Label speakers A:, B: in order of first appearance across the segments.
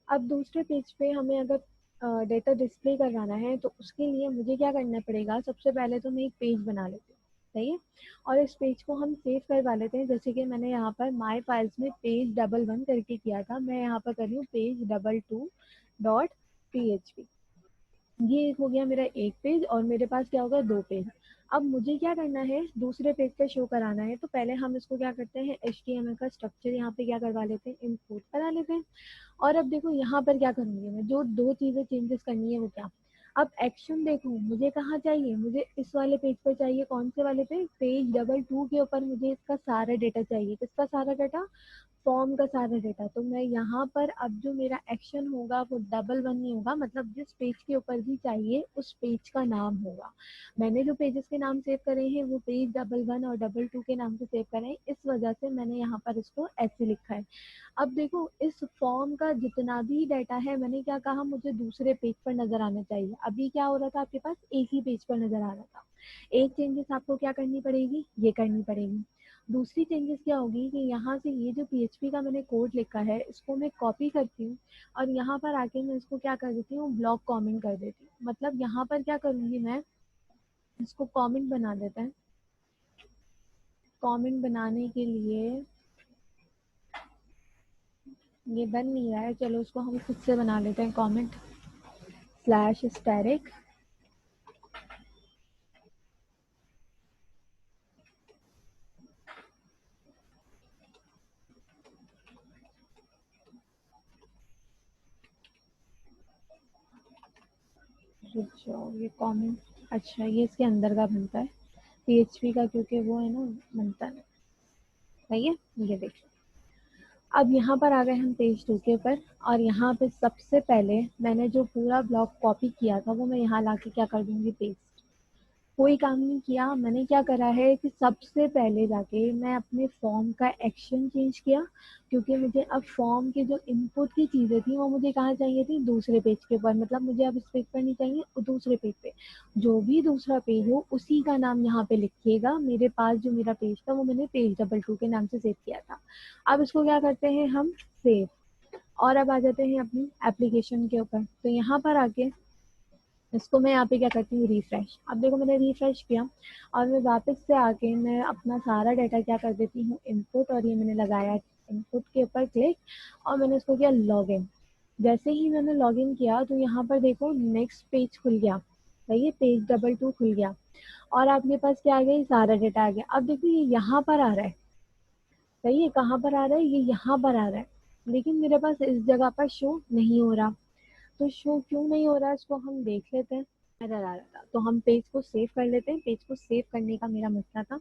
A: अब दूसरे पेज पे हमें अगर डेटा डिस्प्ले करवाना है तो उसके लिए मुझे क्या करना पड़ेगा, सबसे पहले तो मैं एक पेज बना लेती हूँ, सही है। और इस पेज को हम सेव करवा लेते हैं, जैसे कि मैंने यहाँ पर माय फाइल्स में पेज 11 करके किया था, मैं यहाँ पर कर रही हूँ पेज 22.php। ये हो गया मेरा एक पेज और मेरे पास क्या होगा, दो पेज। अब मुझे क्या करना है, दूसरे पेज पे शो कराना है, तो पहले हम इसको क्या करते हैं, HTML का स्ट्रक्चर यहाँ पे क्या करवा लेते हैं, इंपोर्ट करा लेते हैं। और अब देखो यहाँ पर क्या करूंगी मैं, जो दो चीजें चेंजेस करनी है वो क्या। अब एक्शन देखो मुझे कहाँ चाहिए, मुझे इस वाले पेज पर चाहिए, कौन से वाले पे, पेज 22 के ऊपर मुझे इसका सारा डेटा चाहिए। किसका सारा डेटा, फॉर्म का सारा डेटा। तो मैं यहाँ पर अब जो मेरा एक्शन होगा वो 11 नहीं होगा, मतलब जिस पेज के ऊपर भी चाहिए उस पेज का नाम होगा। मैंने जो पेजेस के नाम सेव करे हैं वो पेज 11 और 22 के नाम से सेव करे हैं, इस वजह से मैंने यहाँ पर इसको ऐसे लिखा है। अब देखो इस फॉर्म का जितना भी डाटा है, मैंने क्या कहा, मुझे दूसरे पेज पर नजर आना चाहिए। अभी क्या हो रहा था, आपके पास एक ही पेज पर नजर आ रहा था। एक चेंजेस आपको क्या करनी पड़ेगी, ये करनी पड़ेगी। दूसरी चेंजेस क्या होगी कि यहाँ से ये जो PHP का मैंने कोड लिखा है इसको मैं कॉपी करती हूँ और यहाँ पर आके मैं इसको क्या कर देती हूँ, ब्लॉक कमेंट कर देती हूँ। मतलब यहाँ पर क्या करूँगी मैं, इसको कमेंट बना देते हैं। कमेंट बनाने के लिए ये बन नहीं रहा है, चलो इसको हम खुद से बना लेते हैं, कमेंट स्लैश स्टैटिक। रुक जाओ, ये कमेंट, अच्छा ये इसके अंदर का बनता है PHP का, क्योंकि वो है ना बनता नहीं, सही है। ये देखिए अब यहाँ पर आ गए हम पेज 2 के ऊपर, और यहाँ पे सबसे पहले मैंने जो पूरा ब्लॉक कॉपी किया था वो मैं यहाँ लाके क्या कर दूंगी, पेस्ट। कोई काम नहीं किया, मैंने क्या करा है कि सबसे पहले जाके मैं अपने फॉर्म का एक्शन चेंज किया, क्योंकि मुझे अब फॉर्म के जो इनपुट की चीजें थी वो मुझे कहाँ चाहिए थी, दूसरे पेज के ऊपर। मतलब मुझे अब इस पेज पर नहीं चाहिए, दूसरे पेज पे। जो भी दूसरा पेज हो उसी का नाम यहाँ पे लिखिएगा। मेरे पास जो मेरा पेज था वो मैंने पेज 22 के नाम से सेव किया था। अब इसको क्या करते हैं हम, सेव। और अब आ जाते हैं अपनी एप्लीकेशन के ऊपर, तो यहाँ पर आके इसको मैं यहाँ पे क्या करती हूँ, रिफ्रेश। अब देखो मैंने रिफ्रेश किया और मैं वापस से आके मैं अपना सारा डाटा क्या कर देती हूँ, इनपुट, और ये मैंने लगाया इनपुट के ऊपर क्लिक, और मैंने इसको किया लॉग इन। जैसे ही मैंने लॉग इन किया तो यहाँ पर देखो नेक्स्ट पेज खुल गया, सही है, पेज 22 खुल गया और आपके पास क्या आ गया, सारा डाटा आ गया। अब देखो ये यहाँ पर आ रहा है, सही है, कहाँ पर आ रहा है, ये यहाँ पर आ रहा है, लेकिन मेरे पास इस जगह पर शो नहीं हो रहा। तो शो क्यों नहीं हो रहा है इसको हम देख लेते हैं। एरर आ रहा था तो हम पेज को सेव कर लेते हैं, पेज को सेव करने का मेरा मसला था।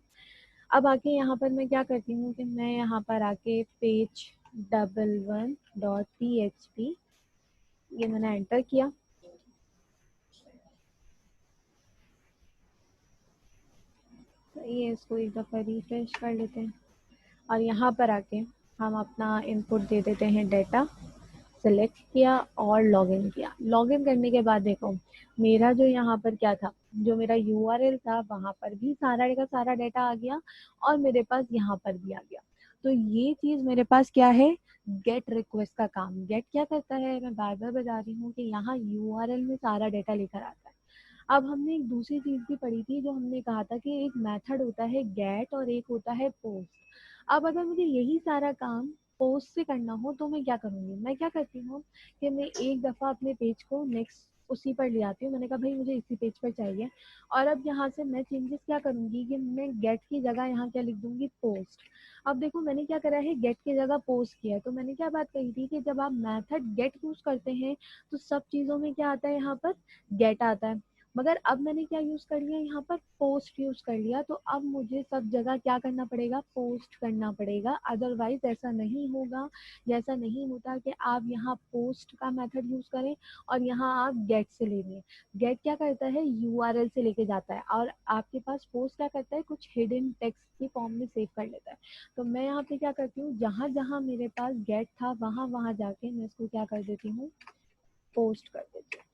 A: अब आके यहाँ पर मैं क्या करती हूँ कि मैं यहाँ पर आके पेज 11.php, ये मैंने एंटर किया। तो ये इसको एक दफ़ा रिफ्रेश कर लेते हैं और यहाँ पर आके हम अपना इनपुट दे देते हैं, डाटा सेलेक्ट किया और लॉगिन किया। लॉगिन करने के बाद देखो मेरा जो यहाँ पर क्या था, जो मेरा URL था वहां पर भी सारा का सारा डाटा आ गया और मेरे पास यहाँ पर भी आ गया। तो ये चीज मेरे पास क्या है, गेट रिक्वेस्ट का काम। गेट क्या करता है, मैं बार बार बता रही हूँ कि यहाँ URL में सारा डाटा लेकर आता है। अब हमने एक दूसरी चीज भी पढ़ी थी, जो हमने कहा था कि एक मेथड होता है गेट और एक होता है पोस्ट। अब अगर मुझे यही सारा काम पोस्ट से करना हो तो मैं क्या करूँगी, मैं क्या करती हूँ कि मैं एक दफ़ा अपने पेज को नेक्स्ट उसी पर ले आती हूँ। मैंने कहा भाई मुझे इसी पेज पर चाहिए, और अब यहाँ से मैं चेंजेस क्या करूँगी कि मैं गेट की जगह यहाँ क्या लिख दूँगी, पोस्ट। अब देखो मैंने क्या करा है, गेट की जगह पोस्ट किया है। तो मैंने क्या बात कही थी कि जब आप मेथड गेट यूज करते हैं तो सब चीज़ों में क्या आता है, यहाँ पर गेट आता है। मगर अब मैंने क्या यूज कर लिया, यहाँ पर पोस्ट यूज कर लिया। तो अब मुझे सब जगह क्या करना पड़ेगा, पोस्ट करना पड़ेगा, अदरवाइज ऐसा नहीं होगा। जैसा नहीं होता कि आप यहाँ पोस्ट का मेथड यूज करें और यहाँ आप गेट से ले लें। गेट क्या करता है, URL से लेके जाता है, और आपके पास पोस्ट क्या करता है, कुछ हिडन टेक्स्ट की फॉर्म में सेव कर लेता है। तो मैं यहाँ पे क्या करती हूँ, जहां जहां मेरे पास गेट था वहां वहां जाके मैं इसको क्या कर देती हूँ, पोस्ट कर देती हूँ।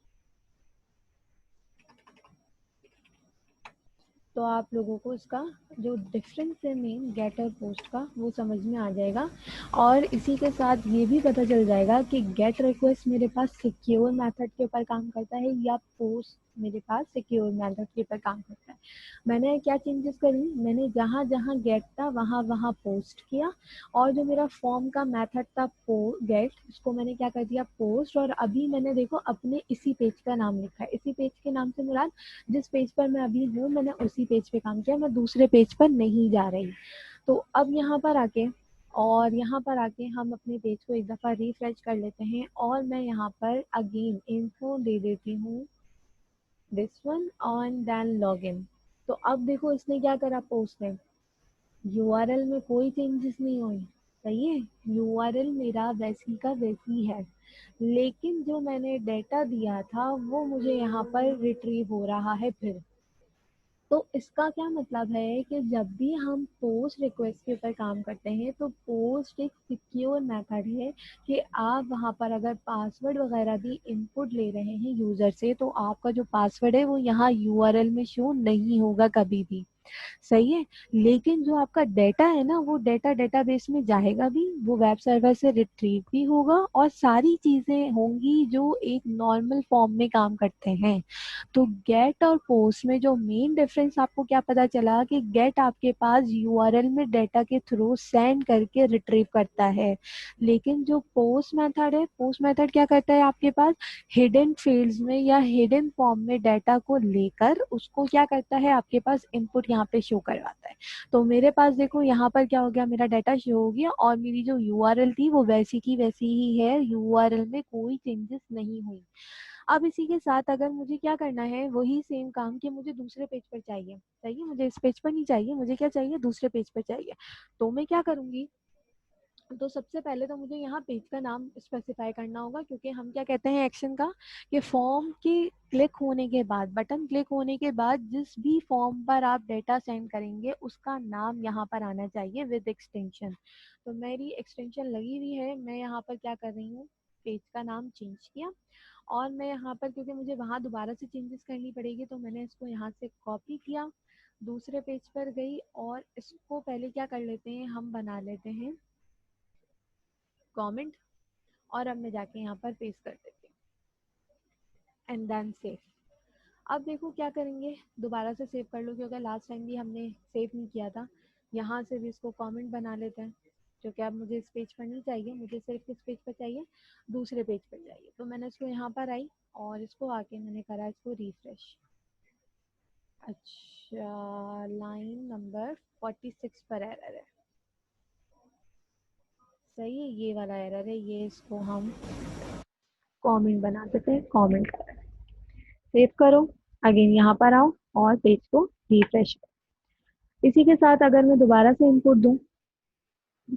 A: तो आप लोगों को इसका जो डिफरेंस है मेन गेट और पोस्ट का वो समझ में आ जाएगा। और इसी के साथ ये भी पता चल जाएगा कि गेट रिक्वेस्ट मेरे पास सिक्योर मेथड के ऊपर काम करता है या पोस्ट मेरे पास सिक्योर मेथड के ऊपर काम करता है। मैंने क्या चेंजेस करी, मैंने जहाँ जहाँ गेट था वहाँ वहाँ पोस्ट किया, और जो मेरा फॉर्म का मेथड था गेट, उसको मैंने क्या कर दिया पोस्ट। और अभी मैंने देखो अपने इसी पेज का नाम लिखा है, इसी पेज के नाम से मुराद जिस पेज पर मैं अभी हूँ मैंने उसी पेज पे काम किया, मैं दूसरे पेज पर नहीं जा रही। तो अब यहाँ पर आके हम अपने पेज को एक दफ़ा रिफ्रेश कर लेते हैं, और मैं यहाँ पर अगेन इन्फो दे देती हूँ, this one on then login. तो अब देखो इसने क्या करा, पोस्ट में यूआरएल में कोई चेंजेस नहीं हुई, सही है, यूआरएल मेरा वैसी का वैसी है, लेकिन जो मैंने डेटा दिया था वो मुझे यहाँ पर रिट्रीव हो रहा है फिर। तो इसका क्या मतलब है कि जब भी हम पोस्ट रिक्वेस्ट के ऊपर काम करते हैं तो पोस्ट एक सिक्योर मेथड है कि आप वहाँ पर अगर पासवर्ड वगैरह भी इनपुट ले रहे हैं यूज़र से तो आपका जो पासवर्ड है वो यहाँ यूआरएल में शो नहीं होगा कभी भी, सही है। लेकिन जो आपका डेटा है ना वो डेटा डेटाबेस में जाएगा भी, वो वेब सर्वर से रिट्रीव भी होगा, और सारी चीज़ें होंगी जो एक नॉर्मल फॉर्म में काम करते हैं। तो गेट और पोस्ट में जो मेन डिफरेंस आपको क्या पता चला कि गेट आपके पास यूआरएल में डेटा के थ्रू सेंड करके रिट्रीव करता है, लेकिन जो पोस्ट मेथड है, पोस्ट मेथड क्या करता है आपके पास हिडन फील्ड्स में या हिडन फॉर्म में डेटा को लेकर उसको क्या करता है आपके पास इनपुट यहाँ पे शो करवाता है। तो मेरे पास देखो यहाँ पर क्या हो गया, मेरा डाटा शो हो गया और मेरी जो यूआरएल थी वो वैसी की वैसी ही है, यूआरएल में कोई चेंजेस नहीं हुई। अब इसी के साथ अगर मुझे क्या करना है वही सेम काम कि मुझे दूसरे पेज पर चाहिए, सही है, मुझे इस पेज पर नहीं चाहिए, मुझे क्या चाहिए दूसरे पेज पर चाहिए। तो मैं क्या करूँगी, तो सबसे पहले तो मुझे यहाँ पेज का नाम स्पेसिफाई करना होगा, क्योंकि हम क्या कहते हैं एक्शन का कि फॉर्म की क्लिक होने के बाद, बटन क्लिक होने के बाद जिस भी फॉर्म पर आप डेटा सेंड करेंगे उसका नाम यहाँ पर आना चाहिए विद एक्सटेंशन। तो मेरी एक्सटेंशन लगी हुई है, मैं यहाँ पर क्या कर रही हूँ, पेज का नाम चेंज किया, और मैं यहाँ पर क्योंकि मुझे वहाँ दोबारा से चेंजेस करनी पड़ेगी तो मैंने इसको यहाँ से कॉपी किया, दूसरे पेज पर गई और इसको पहले क्या कर लेते हैं, हम बना लेते हैं कमेंट, और अब मैं जाके यहाँ पर पेस्ट कर देती हूँ एंड देन सेव। अब देखो क्या करेंगे, दोबारा से सेव कर लो क्योंकि लास्ट टाइम भी हमने सेव नहीं किया था। यहाँ से भी इसको कमेंट बना लेते हैं, जो कि अब मुझे इस पेज पर नहीं चाहिए, मुझे सिर्फ किस पेज पर चाहिए, दूसरे पेज पर चाहिए। तो मैंने इसको यहाँ पर आई और इसको आके मैंने करा इसको रिफ्रेश। अच्छा, लाइन नंबर 46 पर एरर है, सही है, ये वाला एरर है, ये इसको हम कमेंट बना देते हैं, कमेंट सेव करो, अगेन यहाँ पर आओ और पेज को रिफ्रेश करो। इसी के साथ अगर मैं दोबारा से इनपुट दूं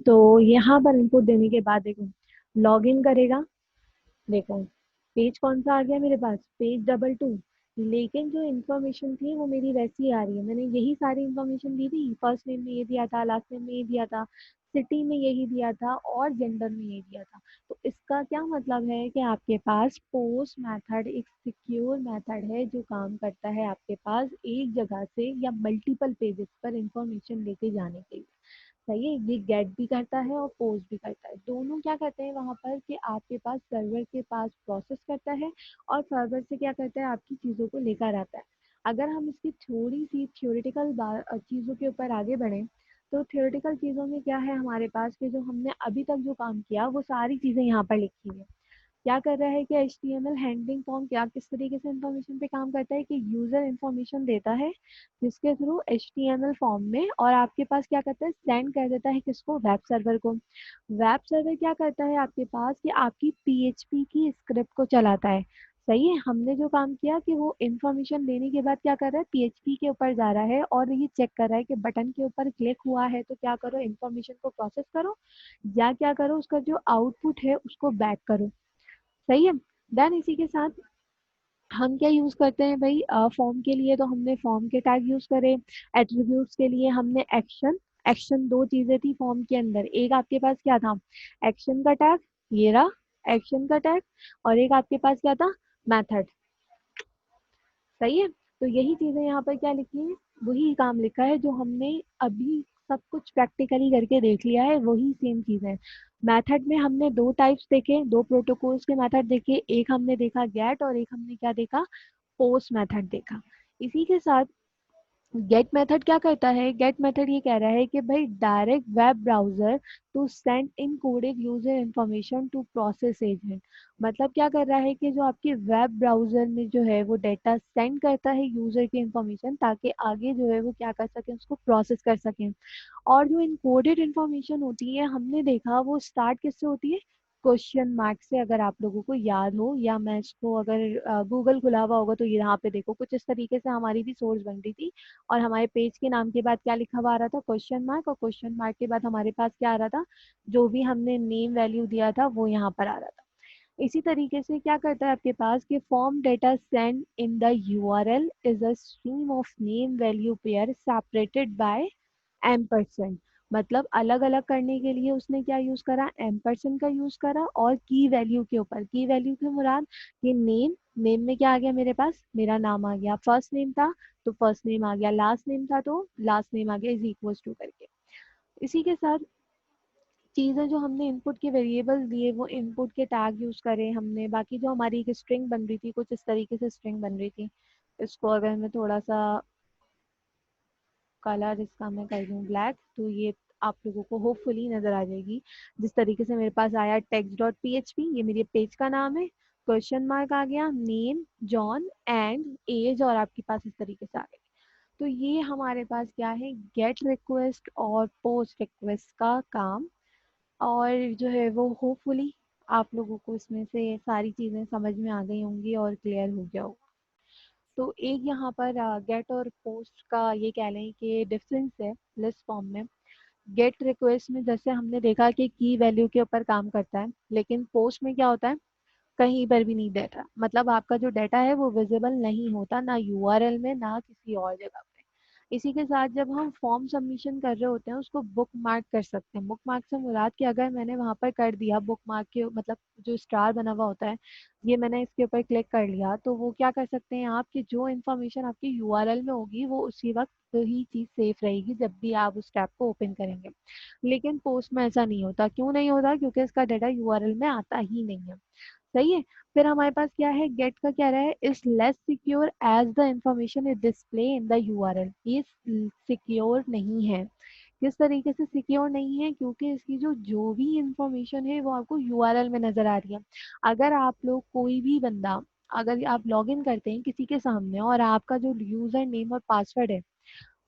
A: तो यहाँ पर इनपुट देने के बाद देखो लॉगिन करेगा, देखो पेज कौन सा आ गया मेरे पास, पेज 22, लेकिन जो इन्फॉर्मेशन थी वो मेरी वैसी आ रही है, मैंने यही सारी इन्फॉर्मेशन दी थी, फर्स्ट नेम में ये दिया था, लास्ट नेम में ये दिया था, सिटी में यही दिया था और जेंडर में ये दिया था। तो इसका क्या मतलब है कि आपके पास पोस्ट मेथड एक सिक्योर मेथड है जो काम करता है आपके पास एक जगह से या मल्टीपल पेजेस पर इंफॉर्मेशन लेके जाने के लिए, सही है। ये गेट भी करता है और पोस्ट भी करता है, दोनों क्या करते हैं वहाँ पर कि आपके पास सर्वर के पास प्रोसेस करता है और सर्वर से क्या करता है आपकी चीज़ों को लेकर आता है। अगर हम इसकी थोड़ी सी थियोरेटिकल चीज़ों के ऊपर आगे बढ़ें तो थियोरेटिकल चीज़ों में क्या है हमारे पास कि जो हमने अभी तक जो काम किया वो सारी चीज़ें यहाँ पर लिखी हुई है। क्या कर रहा है कि HTML हैंडलिंग फॉर्म क्या किस तरीके से इंफॉर्मेशन पे काम करता है कि यूजर इंफॉर्मेशन देता है जिसके थ्रू HTML फॉर्म में, और आपके पास क्या करता है सेंड कर देता है किसको, वेब सर्वर को। वेब सर्वर क्या करता है आपके पास कि आपकी PHP की स्क्रिप्ट को चलाता है, सही है। हमने जो काम किया कि वो इंफॉर्मेशन लेने के बाद क्या कर रहा है PHP के ऊपर जा रहा है और ये चेक कर रहा है कि बटन के ऊपर क्लिक हुआ है तो क्या करो इंफॉर्मेशन को प्रोसेस करो, या क्या करो उसका जो आउटपुट है उसको बैक करो, सही है। देन इसी के साथ हम क्या यूज करते हैं भाई, फॉर्म के लिए तो हमने फॉर्म के टैग यूज करे, एट्रीब्यूट्स के लिए हमने एक्शन, एक्शन दो चीजें थी फॉर्म के अंदर, एक आपके पास क्या था एक्शन का टैग, ये रहा एक्शन का टैग, और एक आपके पास क्या था मेथड, सही है। तो यही चीजें यहाँ पर क्या लिखी है वही काम लिखा है जो हमने अभी सब कुछ प्रैक्टिकली करके देख लिया है, वही सेम चीज़ है। मेथड में हमने दो टाइप्स देखे, दो प्रोटोकॉल्स के मेथड देखे, एक हमने देखा गेट और एक हमने क्या देखा, पोस्ट मेथड देखा। इसी के साथ गेट मेथड क्या करता है, गेट मेथड ये कह रहा है कि भाई direct web browser to send encoded user information to process agent. मतलब क्या कर रहा है कि जो आपके वेब ब्राउजर में जो है वो डेटा सेंड करता है यूजर की इंफॉर्मेशन, ताकि आगे जो है वो क्या कर सके, उसको प्रोसेस कर सकें। और जो इनकोडेड इंफॉर्मेशन होती है हमने देखा वो स्टार्ट किससे होती है, क्वेश्चन मार्क से, अगर आप लोगों को याद हो, या मैं इसको अगर गूगल खुला हुआ होगा तो ये यहाँ पे देखो, कुछ इस तरीके से हमारी भी सोर्स बन रही थी। और हमारे पेज के नाम के बाद क्या लिखा हुआ आ रहा था, क्वेश्चन मार्क, और क्वेश्चन मार्क के बाद हमारे पास क्या आ रहा था, जो भी हमने नेम वैल्यू दिया था वो यहाँ पर आ रहा था। इसी तरीके से क्या करता है आपके पास कि form data send in the URL is a stream of name value pair separated by ampersand. मतलब अलग अलग करने के लिए उसने क्या यूज करा, एम्परसेंड का यूज करा, और की वैल्यू के ऊपर, की वैल्यू की मुराद ये नेम, नेम में क्या आ गया मेरे पास, मेरा नाम आ गया, फर्स्ट नेम था तो फर्स्ट नेम आ गया, लास्ट नेम था तो लास्ट नेम आ गया, इज इक्वल टू करके। इसी के साथ चीज़ें जो हमने इनपुट के वेरिएबल्स दिए वो इनपुट के टैग यूज करे हमने। बाकी जो हमारी एक स्ट्रिंग बन रही थी, कुछ इस तरीके से स्ट्रिंग बन रही थी, इसको अगर मैं थोड़ा सा कलर इसका मैं कर दूँ ब्लैक, तो ये आप लोगों को होपफुली नजर आ जाएगी। जिस तरीके से मेरे पास आया text dot P H P, ये मेरे पेज का नाम है, क्वेश्चन मार्क आ गया, नेम जॉन एंड एज, और आपके पास इस तरीके से आ गया। तो ये हमारे पास क्या है, गेट रिक्वेस्ट और पोस्ट रिक्वेस्ट का काम। और जो है वो होपफुली आप लोगों को इसमें से सारी चीज़ें समझ में आ गई होंगी और क्लियर हो गया होगा। तो एक यहाँ पर गेट और पोस्ट का ये कह लें कि डिफरेंस है लिस्ट फॉर्म में। गेट रिक्वेस्ट में जैसे हमने देखा कि की वैल्यू के ऊपर काम करता है, लेकिन पोस्ट में क्या होता है, कहीं पर भी नहीं डेटा, मतलब आपका जो डेटा है वो विजिबल नहीं होता, ना यूआरएल में ना किसी और जगह पे। इसी के साथ जब हम फॉर्म सबमिशन कर रहे होते हैं उसको बुक मार्क कर सकते हैं। बुक मार्क से मुराद कि अगर मैंने वहां पर कर दिया बुक मार्क के, मतलब जो स्टार बना हुआ होता है, ये मैंने इसके ऊपर क्लिक कर लिया, तो वो क्या कर सकते हैं आपकी जो इन्फॉर्मेशन आपकी यूआरएल में होगी वो उसी वक्त ही चीज सेफ रहेगी जब भी आप उस टैब को ओपन करेंगे। लेकिन पोस्ट में ऐसा नहीं होता। क्यों नहीं होता, क्योंकि इसका डाटा यूआरएल में आता ही नहीं है। सही है। फिर हमारे पास क्या है, गेट का क्या रहा है, is less secure as the information is display in the URL. ये सिक्योर नहीं है। किस तरीके से सिक्योर नहीं है, क्योंकि इसकी जो भी इंफॉर्मेशन है वो आपको यूआरएल में नजर आ रही है। अगर आप लोग कोई भी बंदा, अगर आप लॉग इन करते हैं किसी के सामने और आपका जो यूजर नेम और पासवर्ड है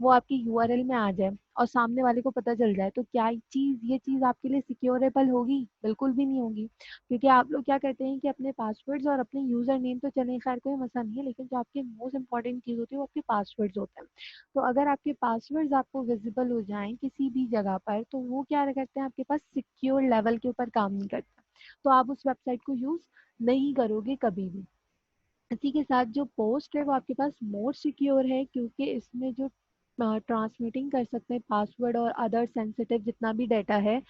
A: वो आपकी यूआरएल में आ जाए और सामने वाले को पता चल जाए, तो क्या ये चीज आपके लिए सिक्योरेबल होगी, बिल्कुल भी नहीं होगी। क्योंकि आप लोग क्या करते हैं कि अपने पासवर्ड्स और अपने यूजर नेम तो चलें, खैर कोई मसला नहीं है, लेकिन जो आपके मोस्ट इंपॉर्टेंट चीज होती है वो आपके पासवर्ड्स होते हैं। तो अगर आपके पासवर्ड्स आपको विजिबल हो जाएं किसी भी जगह पर, तो वो क्या करते हैं, आपके पास सिक्योर लेवल के ऊपर काम नहीं करता, तो आप उस वेबसाइट को यूज नहीं करोगे कभी भी। इसी के साथ जो पोस्ट है वो आपके पास मोर सिक्योर है, क्योंकि इसमें जो ट्रांसमिटिंग कर सकते हैं पासवर्ड और अदर सेंसिटिव जितना भी डाटा है,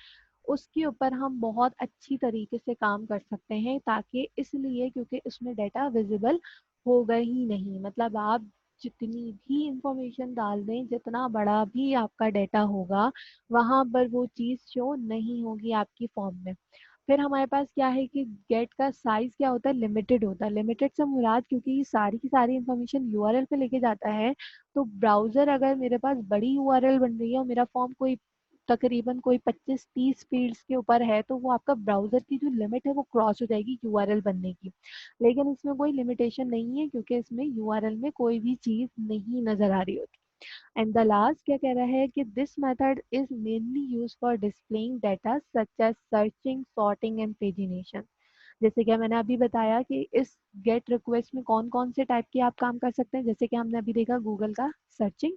A: उसके ऊपर हम बहुत अच्छी तरीके से काम कर सकते हैं, ताकि इसलिए क्योंकि इसमें डाटा विजिबल होगा ही नहीं। मतलब आप जितनी भी इंफॉर्मेशन डाल दें, जितना बड़ा भी आपका डाटा होगा, वहां पर वो चीज़ शो नहीं होगी आपकी फॉर्म में। फिर हमारे पास क्या है कि गेट का साइज क्या होता है, लिमिटेड होता है। लिमिटेड से मुराद, क्योंकि ये सारी की सारी इंफॉर्मेशन यूआरएल पे लेके जाता है, तो ब्राउजर अगर मेरे पास बड़ी यूआरएल बन रही है और मेरा फॉर्म कोई तकरीबन कोई 25-30 फील्ड्स के ऊपर है, तो वो आपका ब्राउजर की जो लिमिट है वो क्रॉस हो जाएगी यूआरएल बनने की। लेकिन इसमें कोई लिमिटेशन नहीं है, क्योंकि इसमें यूआरएल में कोई भी चीज नहीं नजर आ रही होती। एंड द लास्ट क्या कह रहा है कि this method is mainly use for displaying data such as searching, sorting and pagination. जैसे कि मैंने अभी बताया कि इस गेट रिक्वेस्ट में कौन कौन से टाइप के आप काम कर सकते हैं, जैसे कि हमने अभी देखा गूगल का सर्चिंग,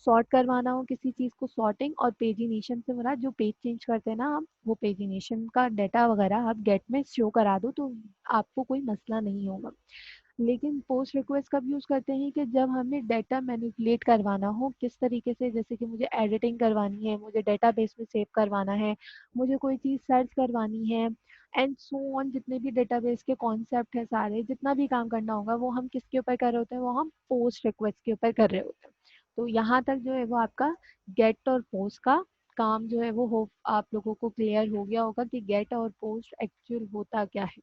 A: सॉर्ट करवाना हो किसी चीज को सॉर्टिंग, और पेजिनेशन से मुराद जो पेज चेंज करते हैं ना आप, वो पेजिनेशन का डाटा वगैरह आप गेट में शो करा दो तो आपको कोई मसला नहीं होगा। लेकिन पोस्ट रिक्वेस्ट कब यूज करते हैं कि जब हमें डाटा मैनिपुलेट करवाना हो, किस तरीके से, जैसे कि मुझे एडिटिंग करवानी है, मुझे डेटाबेस में सेव करवाना है, मुझे कोई चीज़ सर्च करवानी है, एंड सो ऑन, जितने भी डेटाबेस के कॉन्सेप्ट है सारे, जितना भी काम करना होगा वो हम किसके ऊपर कर रहे होते हैं, वो हम पोस्ट रिक्वेस्ट के ऊपर कर रहे होते हैं। तो यहाँ तक जो है वो आपका गेट और पोस्ट का काम जो है वो हो, आप लोगों को क्लियर हो गया होगा कि गेट और पोस्ट एक्चुअल होता क्या है।